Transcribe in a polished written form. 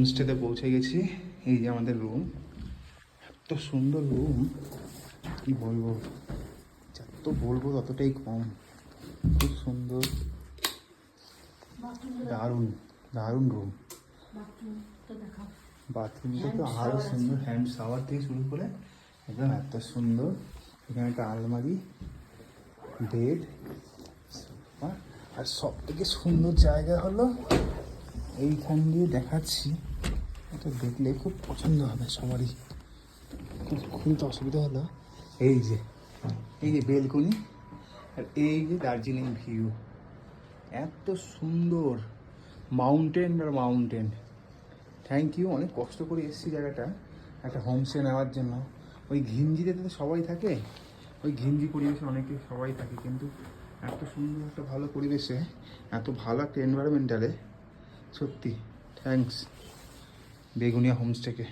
হোমস্টেতে পৌঁছে গেছি। এই যে আমাদের রুম, এত সুন্দর রুম কি বলবো, যত বলবো ততটাই কম। খুব সুন্দর, দারুণ দারুণ রুম। বাথরুমটা তো আরও সুন্দর, হ্যান্ড শাওয়ার থেকে শুরু করে একদম এত সুন্দর। এখানে একটা আলমারি, বেড, আর সব থেকে সুন্দর জায়গা হলো এইখান দিয়ে দেখাচ্ছি, এটা দেখলে খুব পছন্দ হবে সবারই। খুবই অসুবিধা হলো এই যে বেলকনি, আর এই যে দার্জিলিং ভিউ, এত সুন্দর মাউন্টেন আর মাউন্টেন। থ্যাংক ইউ, অনেক কষ্ট করে এসেছি জায়গাটা একটা হোমস্টে নেওয়ার জন্য। ওই ঘিঞ্জিতে তো সবাই থাকে, ওই ঘিঞ্জি পরিবেশে অনেকে সবাই থাকে, কিন্তু এত সুন্দর একটা ভালো পরিবেশে, এত ভালো একটা এনভায়রনমেন্টালে, সত্যি থ্যাঙ্কস বেগুনিয়া হোমস্টেকে।